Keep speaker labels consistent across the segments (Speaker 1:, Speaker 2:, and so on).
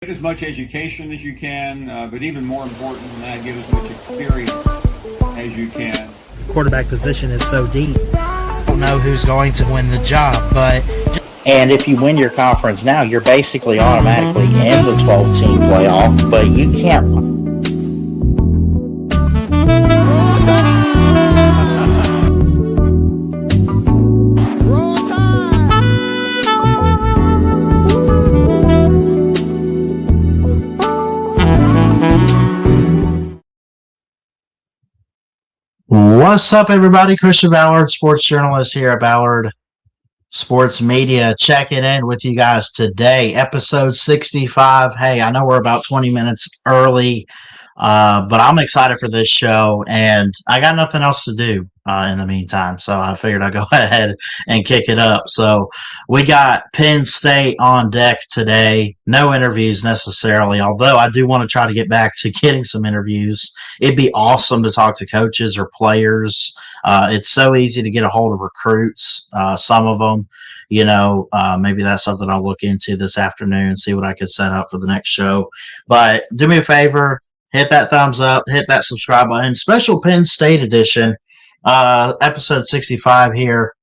Speaker 1: Get as much education as you can, but even more important than that, get as much experience as you can.
Speaker 2: Quarterback position is so deep. I don't know who's going to win the job, but
Speaker 3: and if you win your conference now, you're basically automatically in the 12-team playoff, but you can't.
Speaker 2: What's up, everybody? Christian Ballard, sports journalist here at Ballard Sports Media, checking in with you guys today. Episode 65. Hey, I know we're about 20 minutes early, but I'm excited for this show, and I got nothing else to do in the meantime, so I figured I'd go ahead and kick it up. So we got Penn State on deck today. No interviews necessarily, although I do want to try to get back to getting some interviews. It'd be awesome to talk to coaches or players. It's so easy to get a hold of recruits, some of them. Maybe that's something I'll look into this afternoon, see what I could set up for the next show. But do me a favor, hit that thumbs up, hit that subscribe button. Special Penn State edition, episode 65 here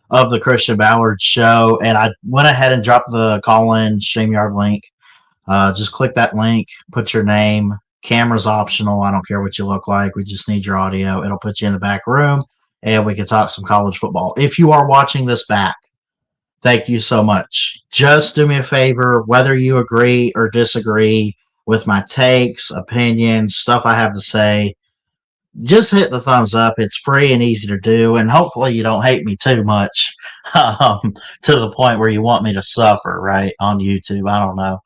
Speaker 2: of the Christian Ballard Show. And I went ahead and dropped the call-in StreamYard link. Just click that link, put your name. Camera's optional. I don't care what you look like. We just need your audio. It'll put you in the back room, and we can talk some college football. If you are watching this back, thank you so much. Just do me a favor, whether you agree or disagree with my takes, opinions, stuff I have to say, just hit the thumbs up. It's free and easy to do, and hopefully you don't hate me too much to the point where you want me to suffer, right, on YouTube. I don't know.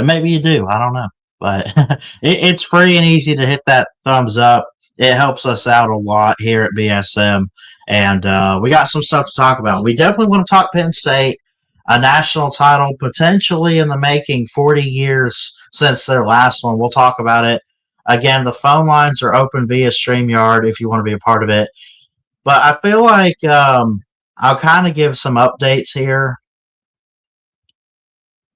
Speaker 2: Maybe you do. I don't know. But it's free and easy to hit that thumbs up. It helps us out a lot here at BSM. And we got some stuff to talk about. We definitely want to talk Penn State, a national title potentially in the making, 40 years since their last one. We'll talk about it. Again, the phone lines are open via StreamYard if you want to be a part of it. But I feel like I'll kind of give some updates here.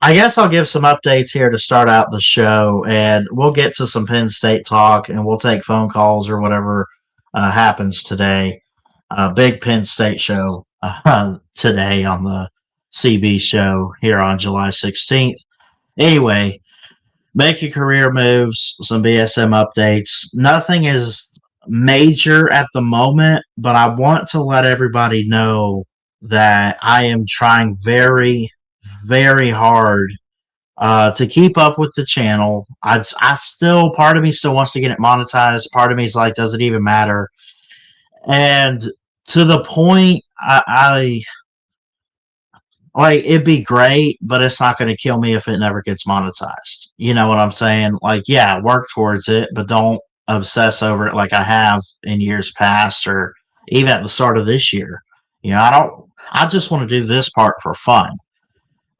Speaker 2: I guess I'll give some updates here to start out the show, and we'll get to some Penn State talk, and we'll take phone calls or whatever happens today. Big Penn State show today on the CB show here on July 16th. Anyway, making career moves, some BSM updates. Nothing is major at the moment, but I want to let everybody know that I am trying very hard to keep up with the channel. I still, part of me still wants to get it monetized. Part of me is like, does it even matter? And to the point, I like, it'd be great, but it's not going to kill me if it never gets monetized. You know what I'm saying? Like, yeah, work towards it, but don't obsess over it like I have in years past or even at the start of this year. I just want to do this part for fun.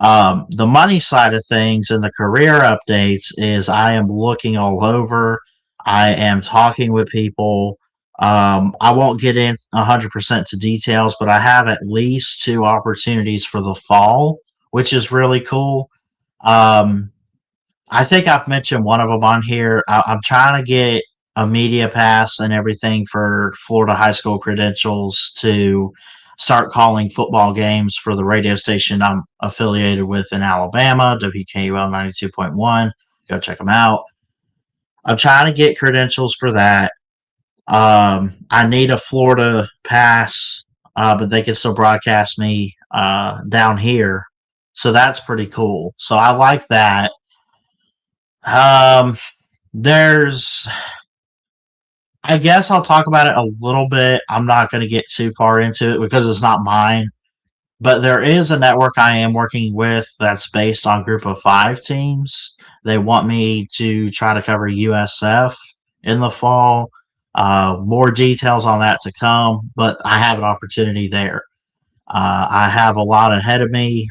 Speaker 2: The money side of things and the career updates is I am looking all over. I am talking with people. I won't get in 100% to details, but I have at least 2 opportunities for the fall, which is really cool. I think I've mentioned one of them on here. I'm trying to get a media pass and everything for Florida high school credentials to start calling football games for the radio station I'm affiliated with in Alabama, WKUL 92.1. Go check them out. I'm trying to get credentials for that. I need a Florida pass, but they can still broadcast me down here. So that's pretty cool. So I like that. I guess I'll talk about it a little bit. I'm not going to get too far into it because it's not mine. But there is a network I am working with that's based on Group of 5 teams. They want me to try to cover USF in the fall. More details on that to come, but I have an opportunity there. I have a lot ahead of me,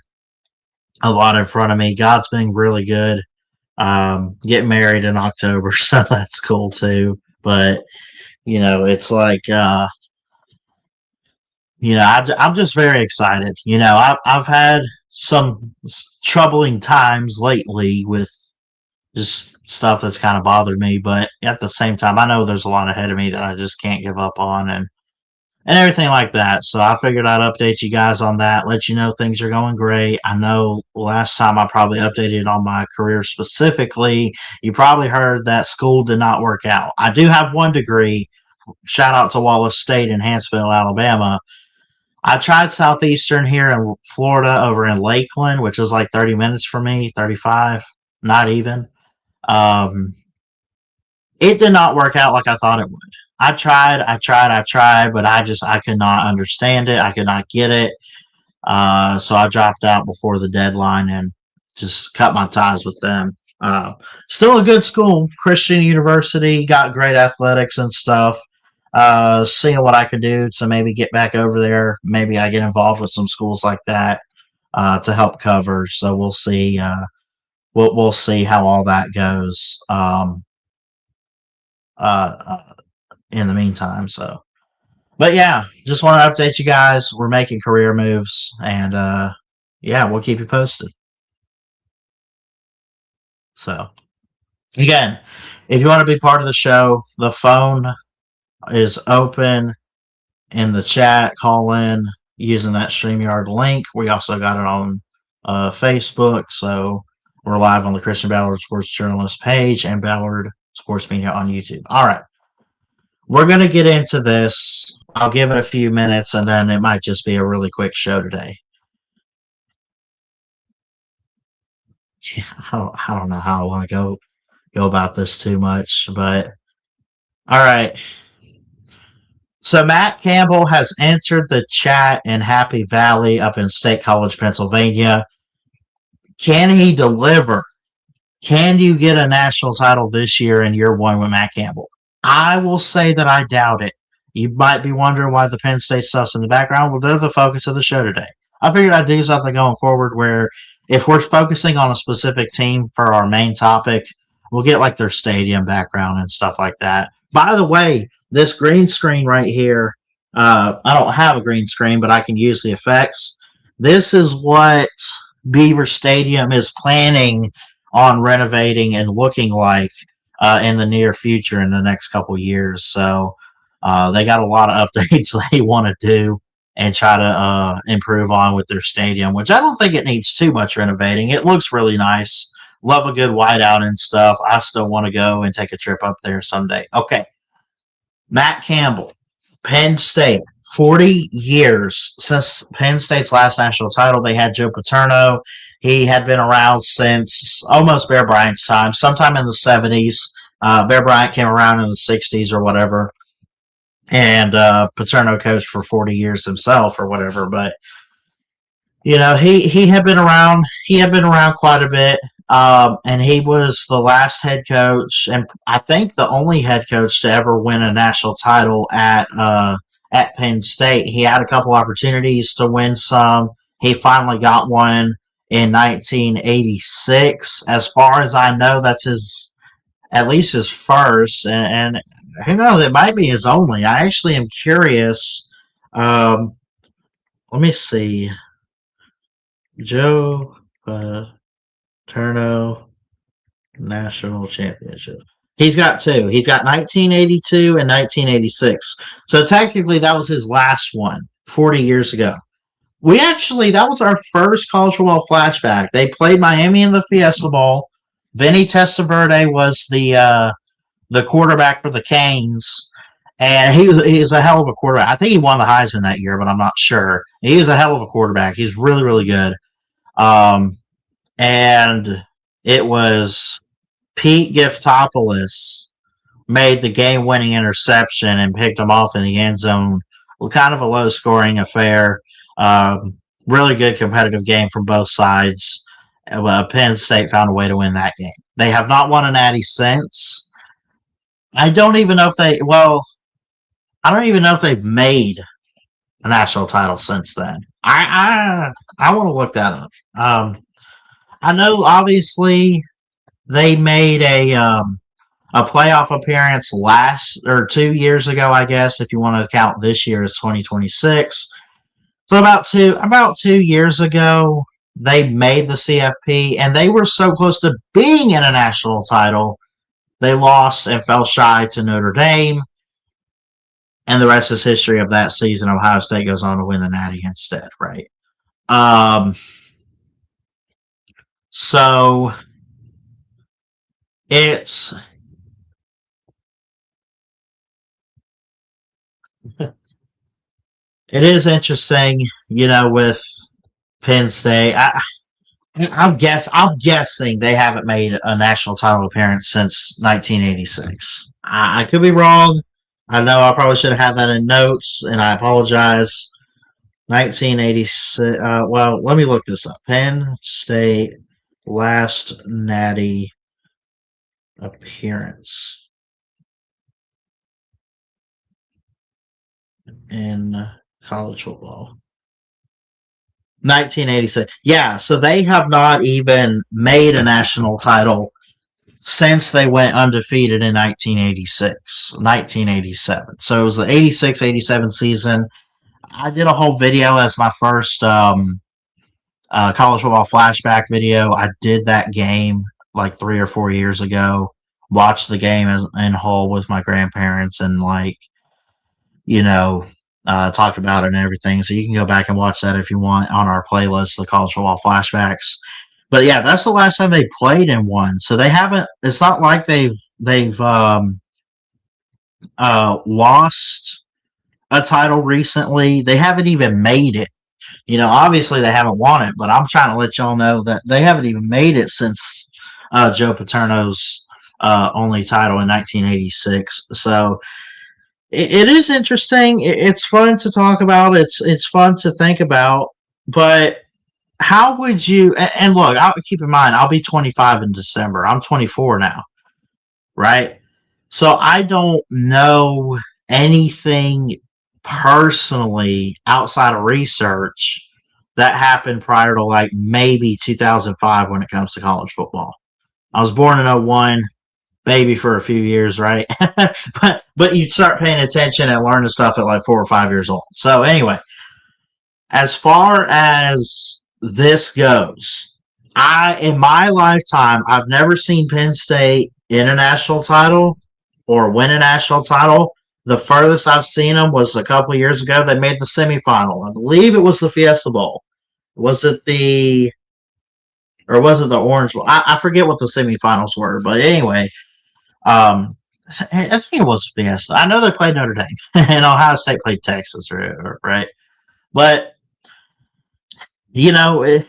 Speaker 2: a lot in front of me. God's been really good. Getting married in October, so that's cool too. But it's like I'm just very excited. I've had some troubling times lately with just stuff that's kind of bothered me, but at the same time, I know there's a lot ahead of me that I just can't give up on, and everything like that. So I figured I'd update you guys on that, let you know things are going great. I know last time I probably updated on my career specifically, you probably heard that school did not work out. I do have one degree. Shout out to Wallace State in Hanceville, Alabama. I tried Southeastern here in Florida over in Lakeland, which is like 30 minutes from me, 35, not even. Um, it did not work out like I thought it would. I tried, but I could not understand it. I could not get it. So I dropped out before the deadline and just cut my ties with them. Still a good school, Christian University, got great athletics and stuff. Seeing what I could do to maybe get back over there. Maybe I get involved with some schools like that to help cover. So we'll see. We'll see how all that goes. In the meantime, but yeah, just want to update you guys. We're making career moves, and yeah, we'll keep you posted. So again, if you want to be part of the show, the phone is open in the chat. Call in using that StreamYard link. We also got it on Facebook, so we're live on the Christian Ballard Sports Journalist page and Ballard Sports Media on YouTube. All right. We're going to get into this. I'll give it a few minutes, and then it might just be a really quick show today. Yeah, I don't know how I want to go about this too much, but all right. So Matt Campbell has entered the chat in Happy Valley up in State College, Pennsylvania. Can he deliver? Can you get a national title this year in year one with Matt Campbell? I will say that I doubt it. You might be wondering why the Penn State stuff's in the background. Well, they're the focus of the show today. I figured I'd do something going forward where if we're focusing on a specific team for our main topic, we'll get like their stadium background and stuff like that. By the way, this green screen right here, I don't have a green screen, but I can use the effects. This is what Beaver Stadium is planning on renovating and looking like in the near future in the next couple years. So they got a lot of updates they want to do and try to improve on with their stadium, which I don't think it needs too much renovating. It looks really nice. Love a good whiteout and stuff. I still want to go and take a trip up there someday. Okay. Matt Campbell, Penn State. 40 years since Penn State's last national title. They had Joe Paterno. He had been around since almost Bear Bryant's time, sometime in the 70s. Bear Bryant came around in the 60s or whatever. And Paterno coached for 40 years himself or whatever. But, you know, he had been around. He had been around quite a bit. And he was the last head coach, and I think the only head coach to ever win a national title at Penn State. He had a couple opportunities to win some. He finally got one in 1986. As far as I know, that's at least his first, and who knows, it might be his only. I actually am curious. Let me see. Joe Paterno National Championship. He's got two. He's got 1982 and 1986. So technically that was his last one 40 years ago. That was our first college football flashback. They played Miami in the Fiesta Bowl. Vinny Testaverde was the quarterback for the Canes. And he was a hell of a quarterback. I think he won the Heisman that year, but I'm not sure. He was a hell of a quarterback. He's really, really good. And it was Pete Giftopoulos made the game-winning interception and picked him off in the end zone. Well, kind of a low-scoring affair. Really good competitive game from both sides. Penn State found a way to win that game. They have not won a Natty since. I don't even know if they've made a national title since then. I want to look that up. I know obviously they made a playoff appearance 2 years ago, I guess, if you want to count this year as 2026. So about two years ago, they made the CFP, and they were so close to being in a national title. They lost and fell shy to Notre Dame, and the rest is history of that season. Ohio State goes on to win the Natty instead, right? So it is interesting, with Penn State. I'm guessing they haven't made a national title appearance since 1986. I could be wrong. I know I probably should have had that in notes, and I apologize. 1986. Well, let me look this up. Penn State last Natty appearance in college football. 1986. Yeah, so they have not even made a national title since they went undefeated in 1987. So it was the 86-87 season. I did a whole video as my first college football flashback video. I did that game like 3 or 4 years ago. Watched the game in whole with my grandparents and talked about it and everything. So you can go back and watch that if you want on our playlist, the college football flashbacks. But yeah, that's the last time they played in one. So they haven't. It's not like they've lost a title recently. They haven't even made it. Obviously they haven't won it, but I'm trying to let y'all know that they haven't even made it since Joe Paterno's only title in 1986. So it is interesting. It's fun to talk about. It's fun to think about. But how would you? And look, I'll keep in mind, I'll be 25 in December. I'm 24 now, right? So I don't know anything personally outside of research that happened prior to maybe 2005 when it comes to college football. I was born in 01, baby for a few years, right? but you start paying attention and learning stuff at 4 or 5 years old. So anyway, as far as this goes, in my lifetime, I've never seen Penn State in a national title or win a national title. The furthest I've seen them was a couple years ago. They made the semifinal. I believe it was the Fiesta Bowl. Was it the Orange Bowl? I forget what the semifinals were, but anyway, I think it was Fiesta. I know they played Notre Dame, and Ohio State played Texas, right? But can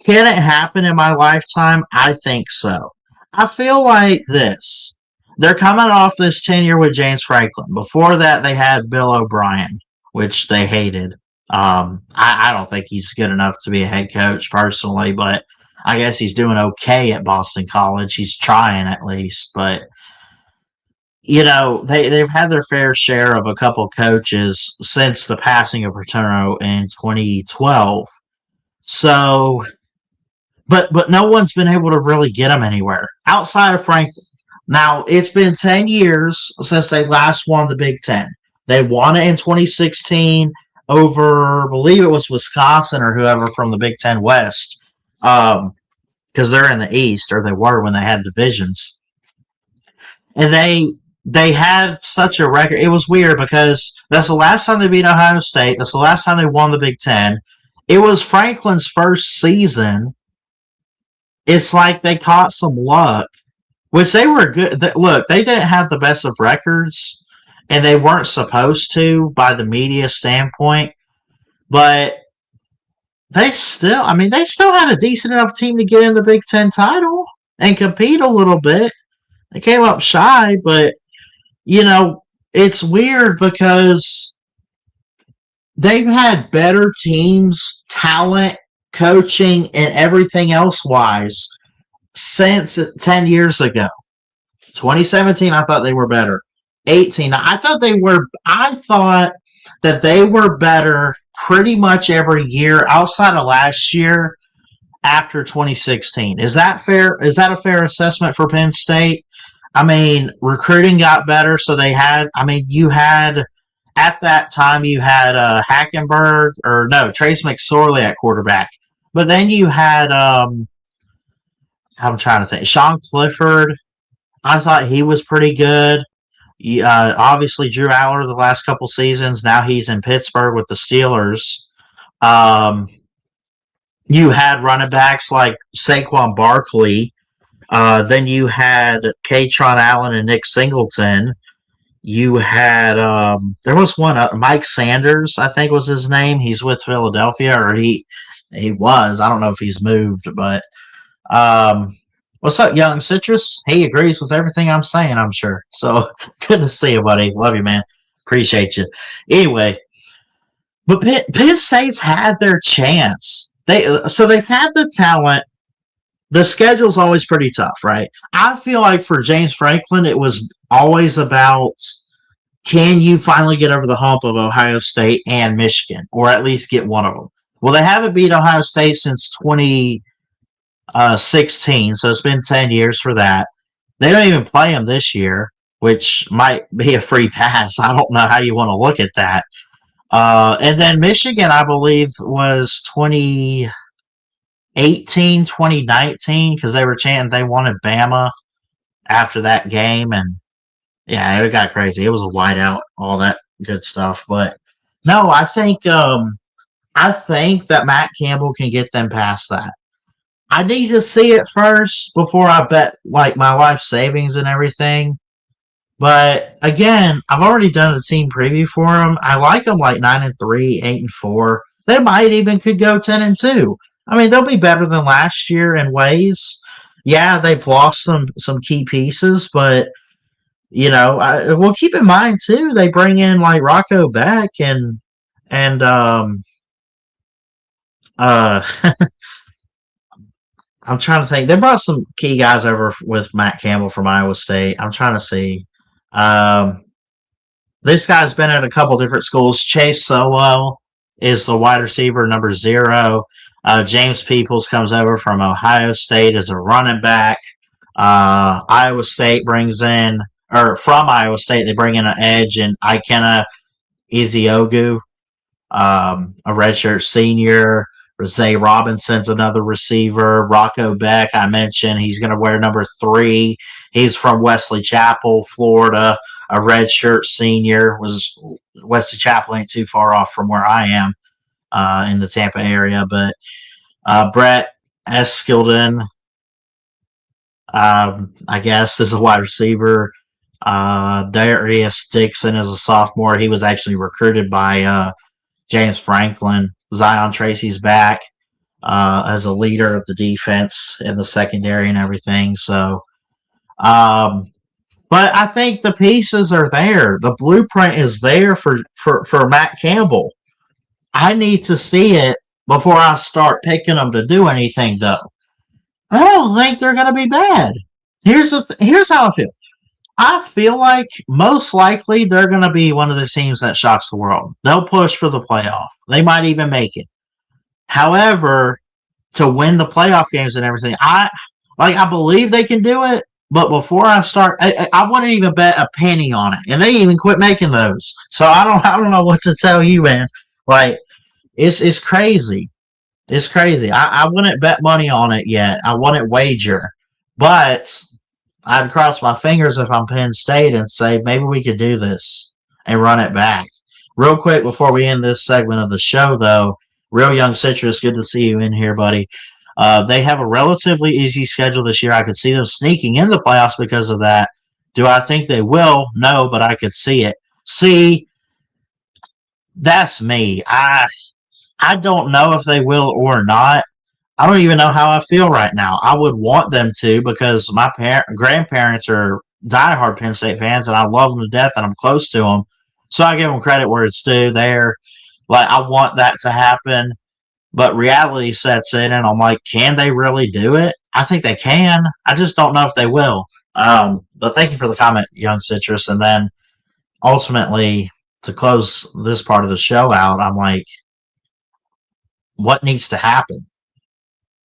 Speaker 2: it happen in my lifetime? I think so. I feel like this. They're coming off this tenure with James Franklin. Before that, they had Bill O'Brien, which they hated. I don't think he's good enough to be a head coach personally, but I guess he's doing okay at Boston College. He's trying at least, but they've had their fair share of a couple coaches since the passing of Paterno in 2012. So, but no one's been able to really get them anywhere outside of Franklin. Now, it's been 10 years since they last won the Big Ten. They won it in 2016 over, I believe it was Wisconsin or whoever from the Big Ten West, because they're in the East, or they were when they had divisions. And they had such a record. It was weird because that's the last time they beat Ohio State. That's the last time they won the Big Ten. It was Franklin's first season. It's like they caught some luck. Which they were good. Look, they didn't have the best of records, and they weren't supposed to by the media standpoint. But they still had a decent enough team to get in the Big Ten title and compete a little bit. They came up shy, but, it's weird because they've had better teams, talent, coaching, and everything else wise since 10 years ago. 2017, I thought they were better. 18, I thought that they were better pretty much every year outside of last year after 2016. Is that fair? Is that a fair assessment for Penn State? Recruiting got better, so at that time, you had Trace McSorley at quarterback. But then you had I'm trying to think. Sean Clifford, I thought he was pretty good. Obviously, Drew Aller the last couple seasons. Now he's in Pittsburgh with the Steelers. Um, you had running backs like Saquon Barkley. Then you had Katron Allen and Nick Singleton. You had there was one Mike Sanders, I think was his name. He's with Philadelphia, or he was. I don't know if he's moved, but what's up, Young Citrus? He agrees with everything I'm saying, I'm sure. So good to see you, buddy. Love you, man. Appreciate you. Anyway, but Penn State's had their chance. They've had the talent. The schedule's always pretty tough, right? I feel like for James Franklin, it was always about, can you finally get over the hump of Ohio State and Michigan, or at least get one of them? Well, they haven't beat Ohio State since 2016, so it's been 10 years for that. They don't even play them this year, which might be a free pass. I don't know how you want to look at that. And then Michigan, I believe, was 2018, 2019, because they were chanting they wanted Bama after that game, and yeah, it got crazy. It was a whiteout, all that good stuff. But no, I think that Matt Campbell can get them past that. I need to see it first before I bet like my life savings and everything. But again, I've already done a team preview for them. I like them like 9-3, 8-4. They might even could go 10-2. I mean, they'll be better than last year in ways. Yeah, they've lost some key pieces, but well, keep in mind too, they bring in like Rocco Beck and I'm trying to think. They brought some key guys over with Matt Campbell from Iowa State. I'm trying to see. This guy's been at a couple different schools. Chase Solo is the wide receiver, number 0. James Peoples comes over from Ohio State as a running back. Iowa State from Iowa State, they bring in an edge in Ikena Eziogu, a redshirt senior. Zay Robinson's another receiver. Rocco Beck, I mentioned, he's going to wear number 3. He's from Wesley Chapel, Florida, a redshirt senior. Wesley Chapel ain't too far off from where I am in the Tampa area. But Brett Eskildon, I guess, is a wide receiver. Darius Dixon is a sophomore. He was actually recruited by James Franklin. Zion Tracy's back as a leader of the defense in the secondary and everything. So, but I think the pieces are there. The blueprint is there for Matt Campbell. I need to see it before I start picking them to do anything, though. I don't think they're going to be bad. Here's how I feel. I feel like most likely they're going to be one of the teams that shocks the world. They'll push for the playoff. They might even make it. However, to win the playoff games and everything, I believe they can do it. But before I start, I wouldn't even bet a penny on it, and they even quit making those. So I don't know what to tell you, man. Like it's crazy. It's crazy. I wouldn't bet money on it yet. I wouldn't wager, but I'd cross my fingers if I'm Penn State and say maybe we could do this and run it back. Real quick before we end this segment of the show, though, Real Young Citrus, good to see you in here, buddy. They have a relatively easy schedule this year. I could see them sneaking in the playoffs because of that. Do I think they will? No, but I could see it. See, that's me. I don't know if they will or not. I don't even know how I feel right now. I would want them to because my grandparents are diehard Penn State fans, and I love them to death, and I'm close to them. So I give them credit where it's due. I want that to happen, but reality sets in, and I'm like, can they really do it? I think they can. I just don't know if they will. But thank you for the comment, Young Citrus. And then ultimately, to close this part of the show out, I'm like, what needs to happen?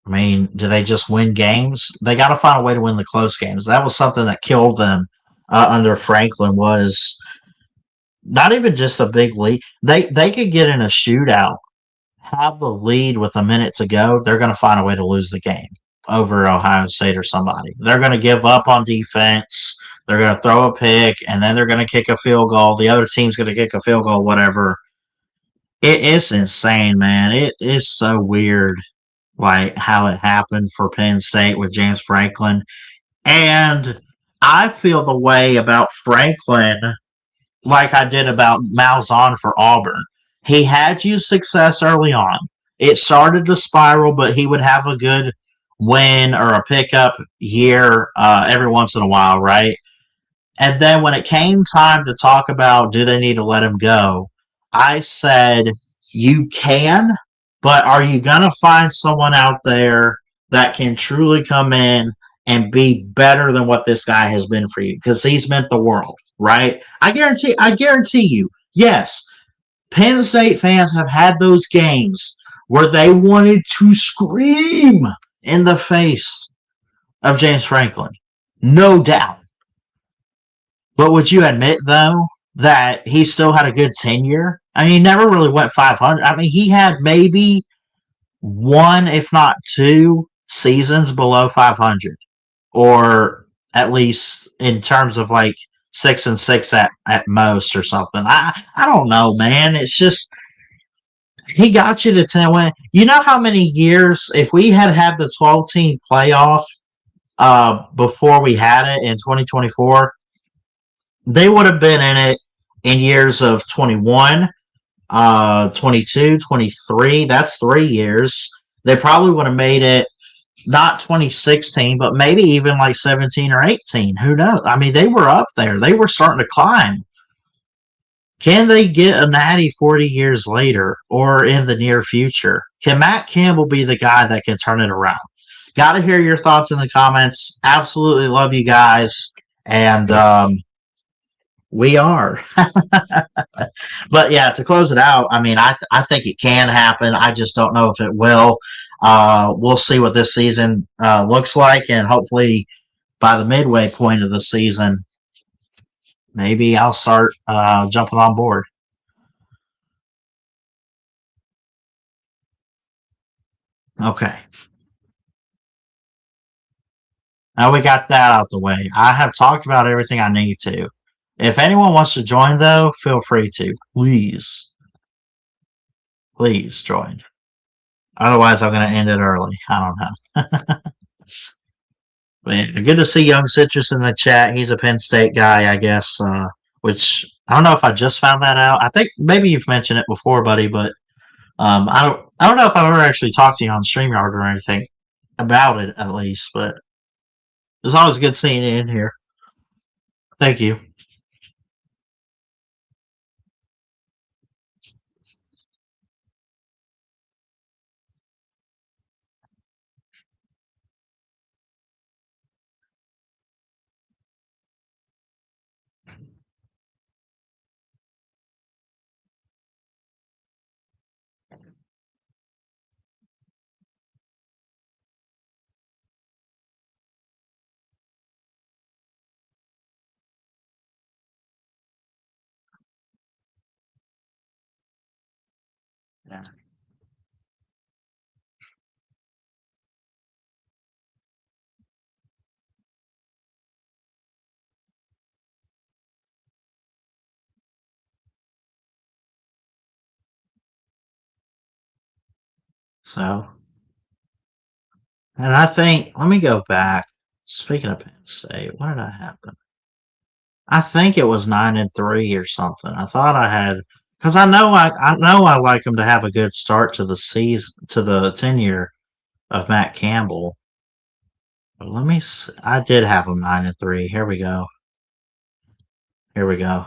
Speaker 2: I mean, do they just win games? They got to find a way to win the close games. That was something that killed them under Franklin, was not even just a big lead. They could get in a shootout have the lead with a minute to go, they're going to find a way to lose the game over Ohio State or somebody. They're going to give up on defense. They're going to throw a pick, and then they're going to kick a field goal. The other team's going to kick a field goal, whatever. It is insane, man. It is so weird, like how it happened for Penn State with James Franklin. And I feel the way about Franklin like I did about Malzahn for Auburn. He had used success early on. It started to spiral, but he would have a good win or a pickup year every once in a while, right? And then when it came time to talk about do they need to let him go, I said, you can, but are you going to find someone out there that can truly come in and be better than what this guy has been for you? Because he's meant the world, right? I guarantee you, yes, Penn State fans have had those games where they wanted to scream in the face of James Franklin. No doubt. But would you admit, though, that he still had a good tenure? I mean, he never really went 500. I mean, he had maybe one, if not two, seasons below 500, or at least in terms of like 6-6 at most or something. I don't know, man. It's just he got you to 10 win. You know how many years if we had had the 12-team playoff before we had it in 2024, they would have been in it in years of 21, 22, 23. That's 3 years. They probably would have made it not 2016, but maybe even like 17 or 18. Who knows? I mean, they were up there. They were starting to climb. Can they get a Natty 40 years later or in the near future? Can Matt Campbell be the guy that can turn it around? Got to hear your thoughts in the comments. Absolutely love you guys. And we are. But yeah, to close it out, I mean, I think it can happen. I just don't know if it will. We'll see what this season looks like, and hopefully by the midway point of the season, maybe I'll start jumping on board. Okay. Now we got that out the way. I have talked about everything I need to. If anyone wants to join, though, feel free to. Please. Please join. Otherwise, I'm going to end it early. I don't know. But yeah, good to see Young Citrus in the chat. He's a Penn State guy, I guess, which I don't know if I just found that out. I think maybe you've mentioned it before, buddy, but I don't know if I've ever actually talked to you on StreamYard or anything about it, at least. But it's always good seeing you in here. Thank you. Yeah. So, and I think, let me go back. Speaking of Penn State, what did I happen? I think it was 9-3 or something. I thought I had, because I know I like them to have a good start to the season, to the tenure of Matt Campbell. But let me see. I did have them 9-3. Here we go. Here we go.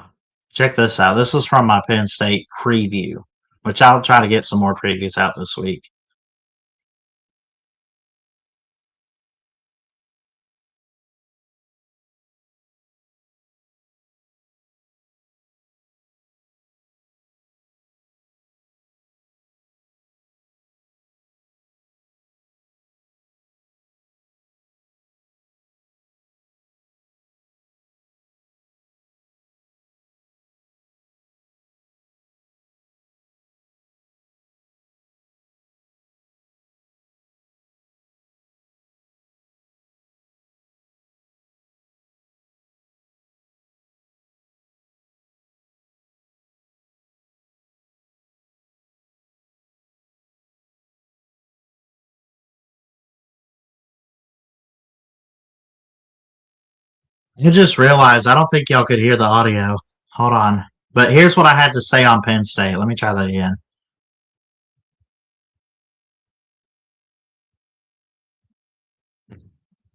Speaker 2: Check this out. This is from my Penn State preview, which I'll try to get some more previews out this week. I just realized I don't think y'all could hear the audio. Hold on. But here's what I had to say on Penn State. Let me try that again.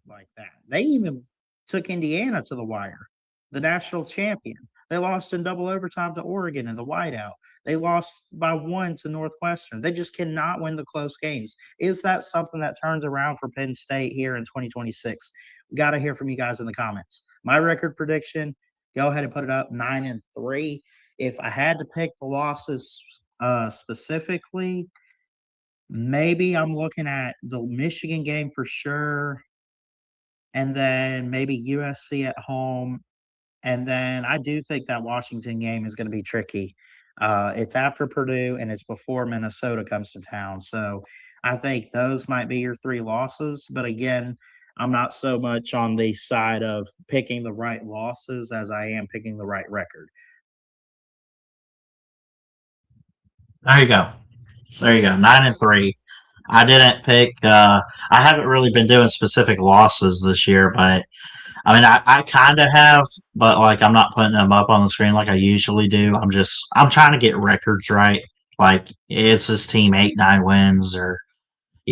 Speaker 2: Like that. They even took Indiana to the wire, the national champion. They lost in double overtime to Oregon in the whiteout. They lost by 1 to Northwestern. They just cannot win the close games. Is that something that turns around for Penn State here in 2026? Got to hear from you guys in the comments. My record prediction, go ahead and put it up 9-3. If I had to pick the losses specifically, maybe I'm looking at the Michigan game for sure, and then maybe USC at home. And then I do think that Washington game is going to be tricky. It's after Purdue and it's before Minnesota comes to town. So I think those might be your three losses. But again, I'm not so much on the side of picking the right losses as I am picking the right record. There you go. There you go. 9-3. I didn't pick. I haven't really been doing specific losses this year, but I mean, I kind of have, but like I'm not putting them up on the screen like I usually do. I'm trying to get records right. Like, it's this team 8-9 wins, or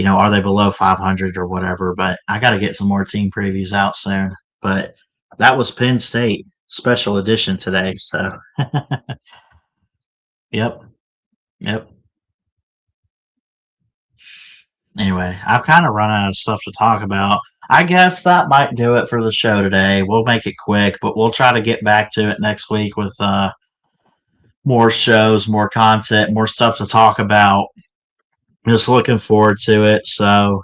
Speaker 2: are they below 500 or whatever? But I got to get some more team previews out soon. But that was Penn State special edition today. So, yep, yep. Anyway, I've kind of run out of stuff to talk about. I guess that might do it for the show today. We'll make it quick, but we'll try to get back to it next week with more shows, more content, more stuff to talk about. Just looking forward to it. So,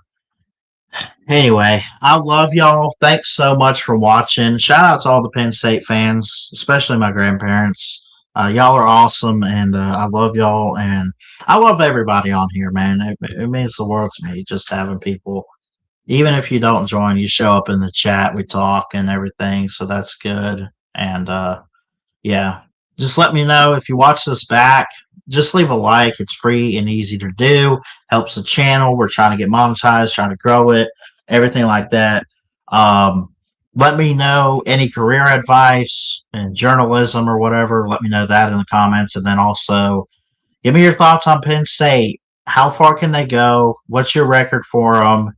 Speaker 2: anyway, I love y'all. Thanks so much for watching. Shout out to all the Penn State fans, especially my grandparents. Y'all are awesome, and I love y'all, and I love everybody on here, man. It means the world to me just having people. Even if you don't join, you show up in the chat, we talk and everything, so that's good. And yeah, just let me know if you watch this back. Just leave a like. It's free and easy to do. Helps the channel. We're trying to get monetized, trying to grow it, everything like that. Let me know any career advice in journalism or whatever. Let me know that in the comments. And then also give me your thoughts on Penn State. How far can they go? What's your record for them?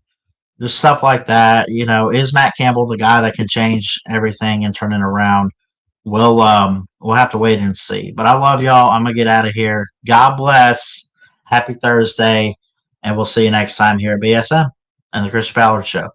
Speaker 2: Just stuff like that. Is Matt Campbell the guy that can change everything and turn it around? We'll have to wait and see. But I love y'all. I'm gonna get out of here. God bless. Happy Thursday, and we'll see you next time here at BSM and the Chris Ballard Show.